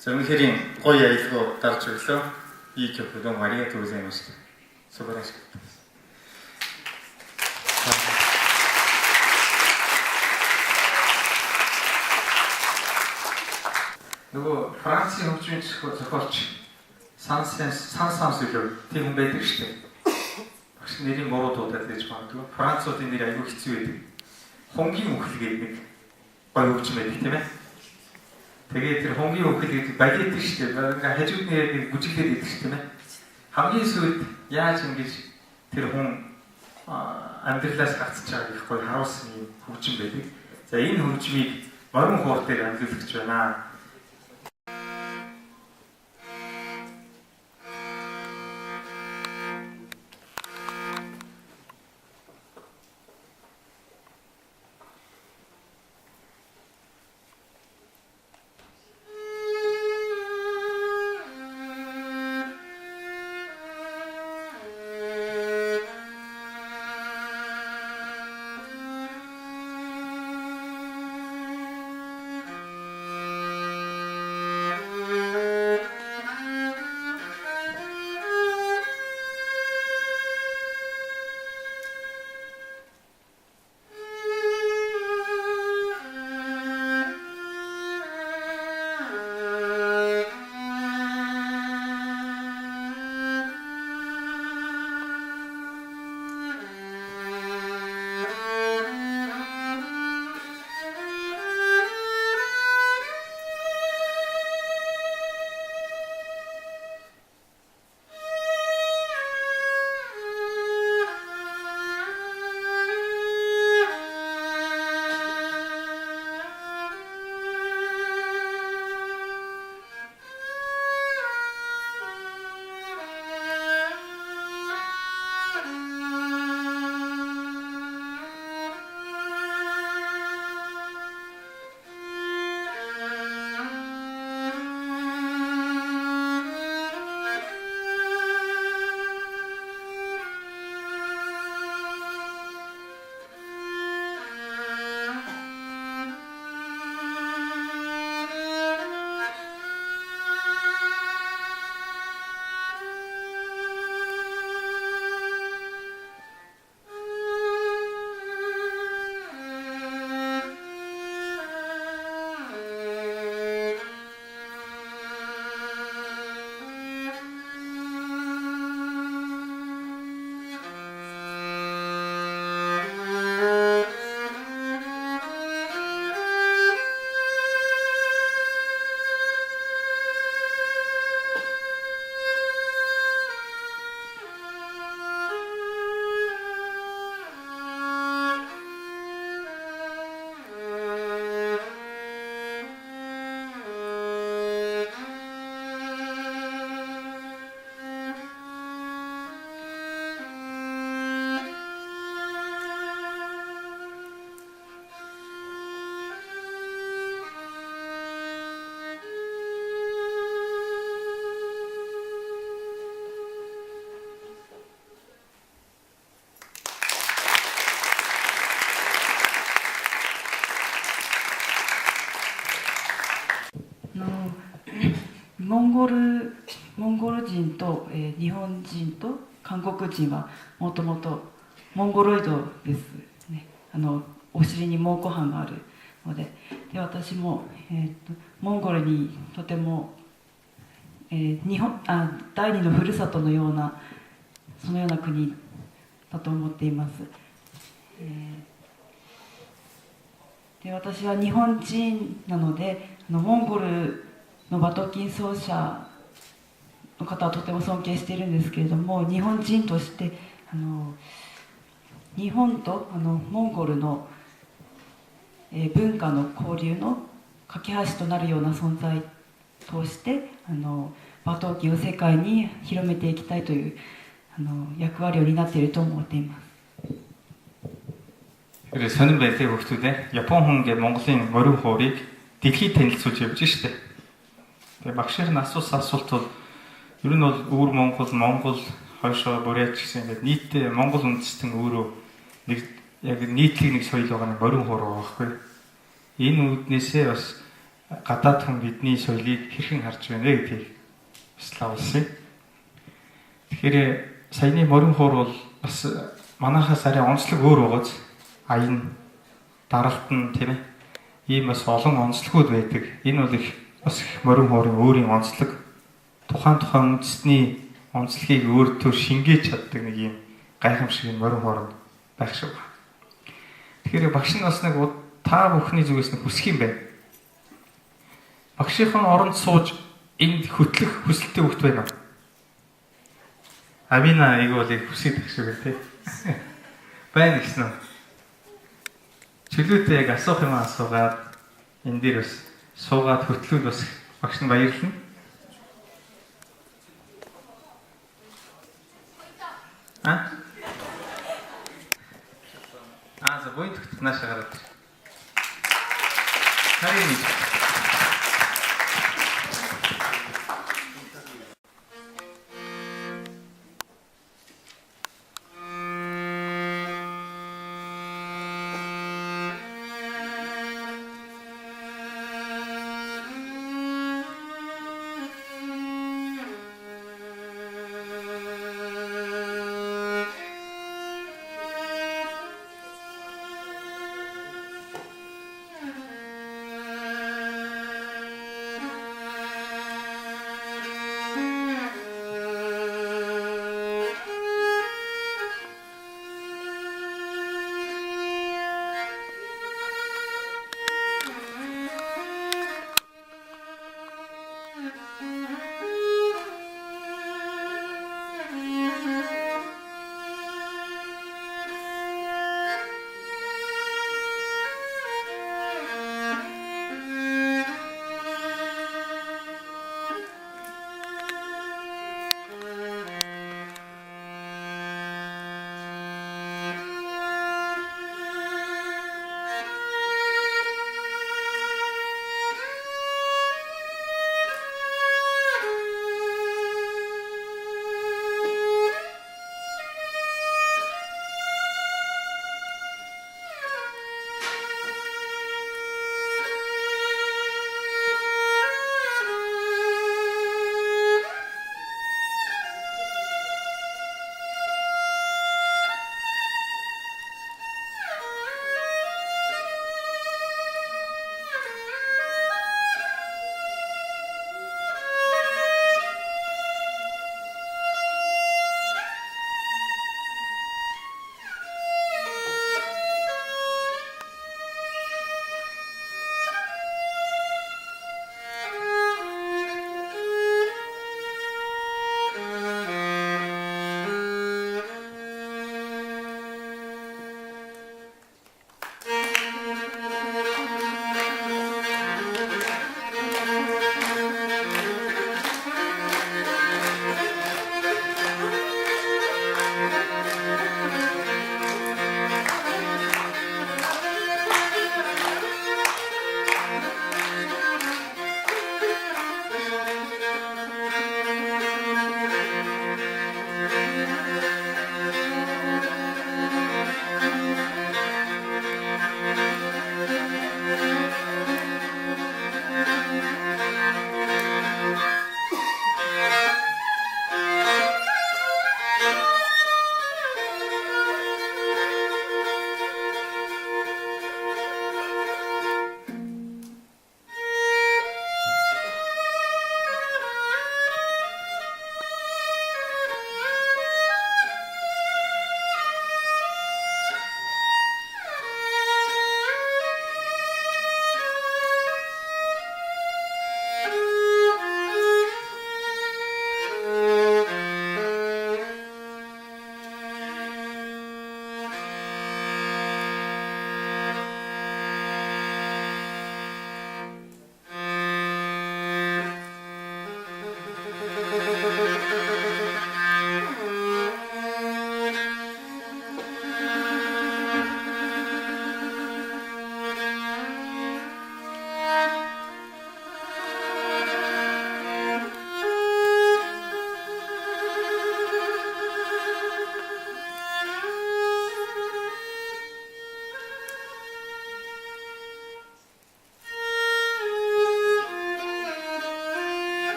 За үнэхээр гоё аялал гарч өглөө. И曲どうもありがとうございました。素晴らしかったです。Нөгөө Францын хөгжмийн зохиолч Сан Сансүлөө тийм хүн байдаг шүү дээ. Багш нэрийн буруу дуудаад байж магадгүй. Француудын нэр аягүй хэцүү байдаг. Хонгийн үхэл гэдэг нэг гоё хөгжим байдаг тийм ээ. Тэгээд тэр хонгийн үхэл гэдэг балет шүү дээ. Ингээ хажууд нэрийг бүжиглээд байдаг шүү тийм ээ. Хамгийн сүүлд яаж ингэж тэр хүн амьдралаас гацж байгааг их гоё харуулсан юм хөгжим байдаг. За энэ хөгжмийг морин хуур дээр амлуулагч байна. モンゴル人と、日本人と韓国人はもともとモンゴロイドですね。お尻に蒙古斑があるので、私も、モンゴルにとても、第二のふるさとのようなそのような国だと思っています。で私は日本人なのでモンゴルの馬頭琴奏者の方はとても尊敬しているんですけれども、日本人として日本とモンゴルの、文化の交流の架け橋となるような存在として馬頭琴を世界に広めていきたいという役割を担っていると思っています。그래서 сонин байдлыг хөгтүүдээ Япон хүн гэ Монголын морин хуурыг дэлхийд танилцуулж явж штэ. Тэгээ багшийн асуусан асуулт бол ер нь бол өвөр Монгол хойшоо Бурят гэсэн ингээд нийтдээ Монгол үндэстэн өөрөө нэг яг нийтлэг нэг соёл байгаа нэг морин хуур байгаа байхгүй. Энэ үүднээсээ бас гадаад хүн бидний соёлыг хэрхэн харж байна гэдгийг бас лавлсан. Тэгэхээр саяны морин хуур бол бас манайхаас арай онцлог өөр байгааз аян даралт нь тийм ээ ийм бас олон онцлогуд байдаг. Энэ бол их бас их морин хуурын өөрийн онцлог, тухайн үндэстний онцлогийг өөртөө шингээж чаддаг нэг ийм гайхамшиг морин хууранд байх шиг байна. Тэгэхээр багш нь бас нэг та бүхний зүгээс нэг хүсэх юм байна. Багшийн оронд сууж энд хөтлөх хүсэлтэй хөвгт байна уу? Авина эйгөө л хүсэж байх шиг байна тий. Байна гэсэн үү? Чөлөөтэй яг асуух юм асуугаад энэ дээр бас суугаад хөтлүүл бас багш нь баярлна. За буйд нааш гараад. Харин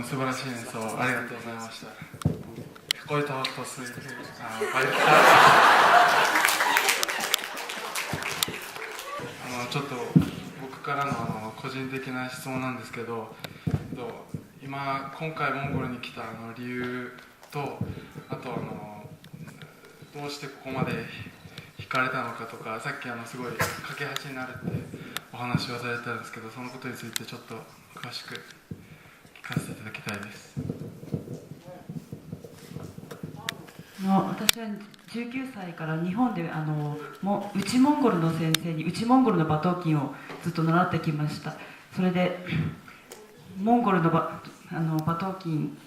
素晴らしい演奏ありがとうございました。聞こえた音すいてちょっと僕からの個人的な質問なんですけど、今回モンゴルに来た理由と、あとどうしてここまで惹かれたのかとか、さっきすごい架け橋になるってお話をされてたんですけど、そのことについてちょっと詳しく聞かせていただきたいです。私は19歳から日本で内モンゴルの先生に内モンゴルの馬頭琴をずっと習ってきました。それでモンゴルの馬頭琴、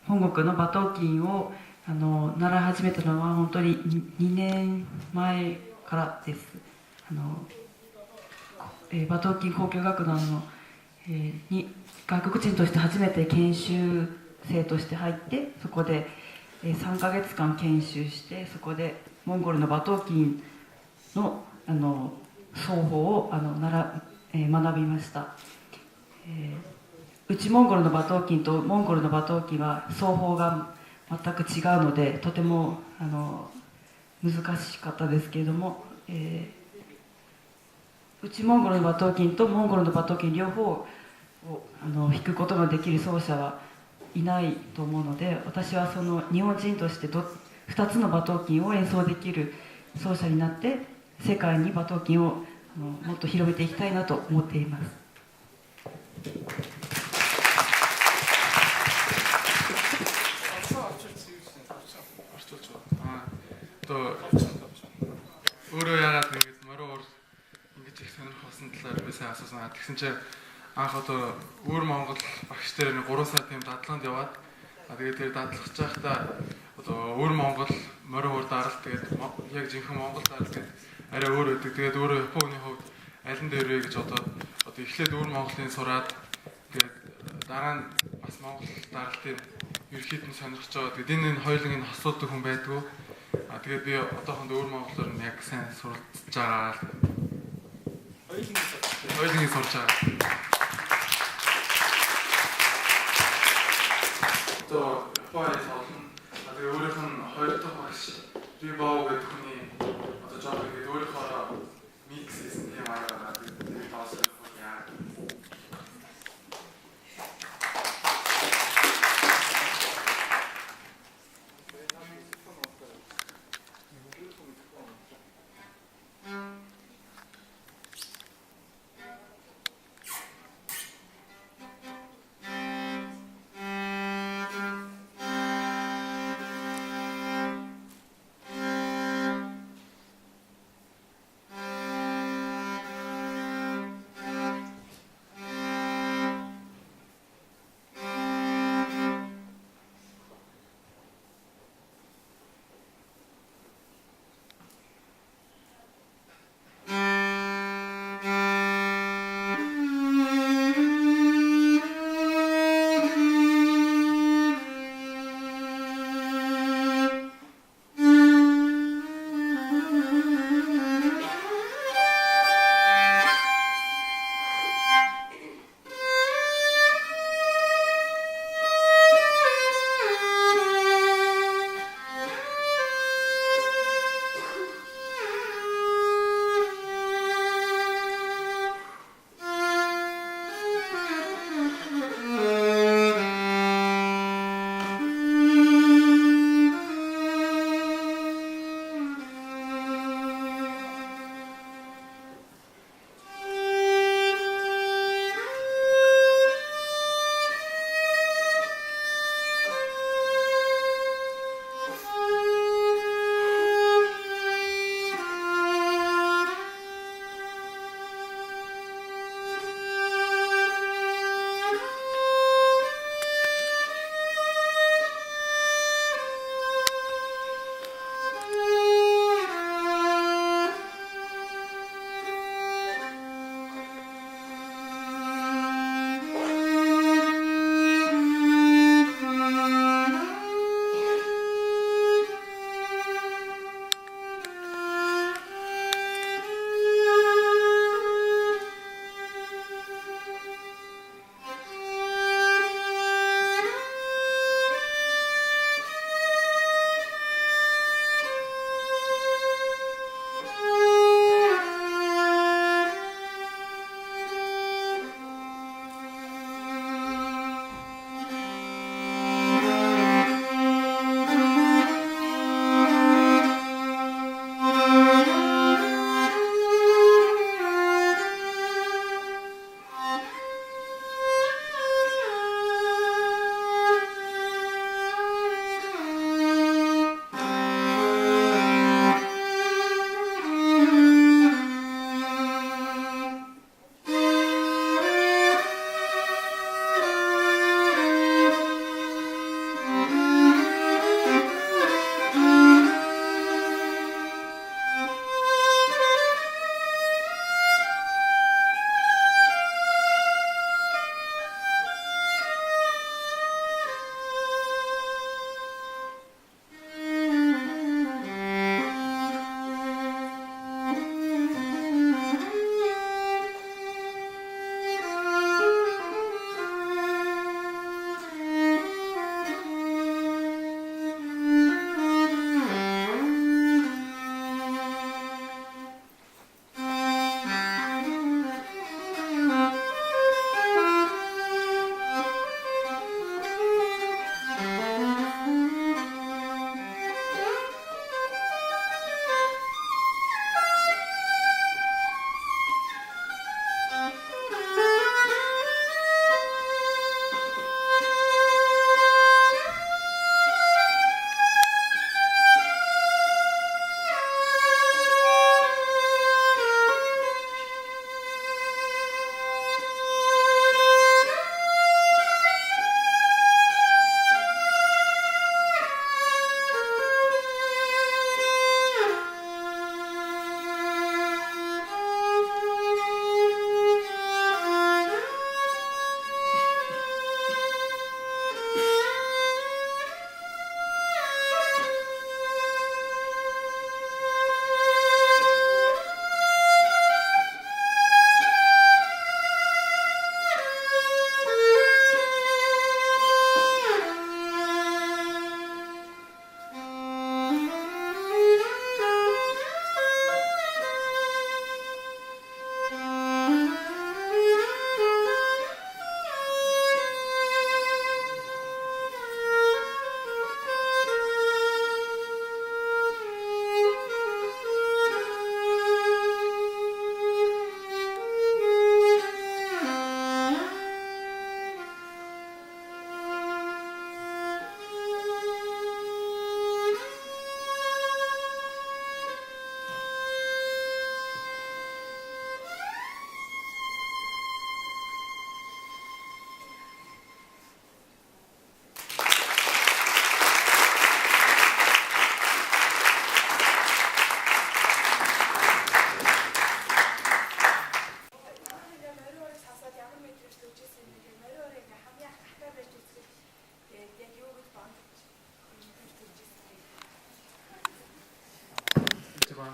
本国の馬頭琴を習い始めたのは本当に2年前からです。馬頭琴交響楽団の、に外国人として初めて研修生として入って、そこで3ヶ月間研修して、そこでモンゴルの馬頭琴の奏法を学びました。内モンゴルの馬頭琴とモンゴルの馬頭琴は奏法が全く違うので、とても難しかったですけれども、内モンゴルの馬頭琴とモンゴルの馬頭琴両方を弾くことができる奏者はいないと思うので、私はその日本人として2つの馬頭琴を演奏できる奏者になって、世界に馬頭琴をもっと広めていきたいなと思っています。өөрөө яагаад ингэж мороор ингэж их сонирхолсон талаар би сайн асуусан. Тэгсэн чинь анх одоо өөр Монгол багш дээр 3 сар тийм дадланд яваад, тэгээд тэр дадлахж байхдаа одоо өөр Монгол мороор даралт, тэгээд яг жинхэнэ Монгол даралт гэдэг арай өөр байдаг. Тэгээд өөрөө Японы хувьд аль нь дээр вэ гэж одоо эхлээд өөр Монголын сураад, тэгээд дараа нь бас Монгол даралтын ерөөхдөө нь сонирхож байгаа. Тэгээд энэ хоёулын энэ асуудаг хүн байдгүй. Тэгээд би одоохондоо өөр монголоор нь яг сайн суралцж байгаа. Хоёулын сурж байгаа. Одоо Японы олон, тэгээд өөрийнх нь хоёр дахь багш Рибао гэдэг хүний одоо жоо ингээд өөрийнхөө микс хийсэн юм аа. Тэгээд таасан яа.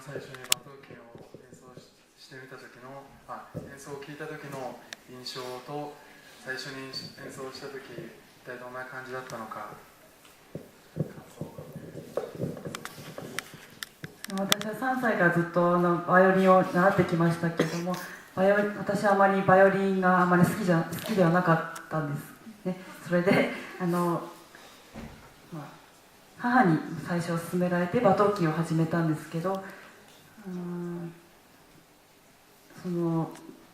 最初にバトーキンを演奏してみた時の演奏を聞いた時の印象と最初に演奏した時一体どんな感じだったのか。私は3歳からずっとバイオリンを習ってきましたけれども、私はあまりバイオリンがあまり好きではなかったんですね。それで母に最初勧められてバトーキンを始めたんですけど、その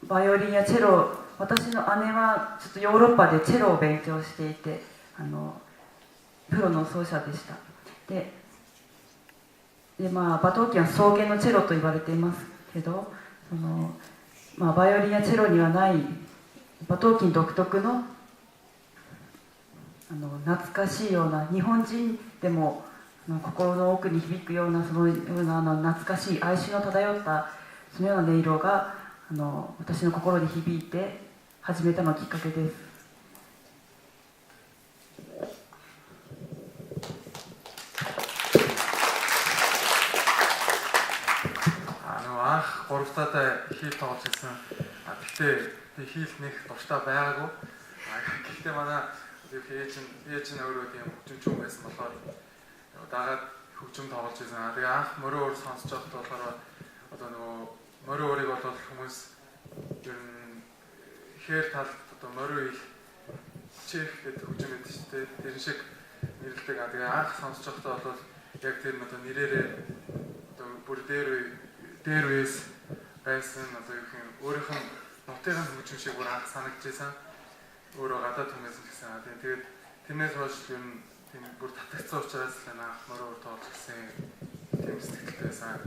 バイオリンやチェロ、私の姉はちょっとヨーロッパでチェロを勉強していてプロの奏者でした。でバトーキンは草原のチェロと言われていますけど、バイオリンやチェロにはないバトーキン独特の懐かしいような、日本人でも心の奥に響くような、そのような懐かしい哀愁の漂ったそのような音色が私の心に響いて始めたのがきっかけです。Анх 3-таатай хийл тоглож ирсэн. Гэхдээ хийл нэг дуртай байгаагүй. Гэхдээ манай ээж нь өөрөө тийм хөгжимчүүн байсан болохоор дагаад хөгжим тоглож ирсэн. Тэгээ анх мөрөө өөр сонсож байхдаа болохоор одоо нөгөө мөрөө өөрийг бол хүмүүс ер нь хээр тал одоо мөрөө ил чех гэдэг хөгжим байдаг шүү дээ. Тэр шиг нэрлэдэг. Тэгээ анх сонсож байхдаа бол яг тэр одоо нэрээрээ одоо бүр дээр үес байсан одоо юу гэх юм өөрийнх нь нутгийн хөгжим шиг бүр анх санагдчихсан. Өөрөө гадаад хүмүүс гэсэн. Тэгээд тэрнээс хойш ер нь тийм бүр татагцсан учраас л анх мөрөө өөр тоолж гисэн тийм сэтгэлтэй байсан.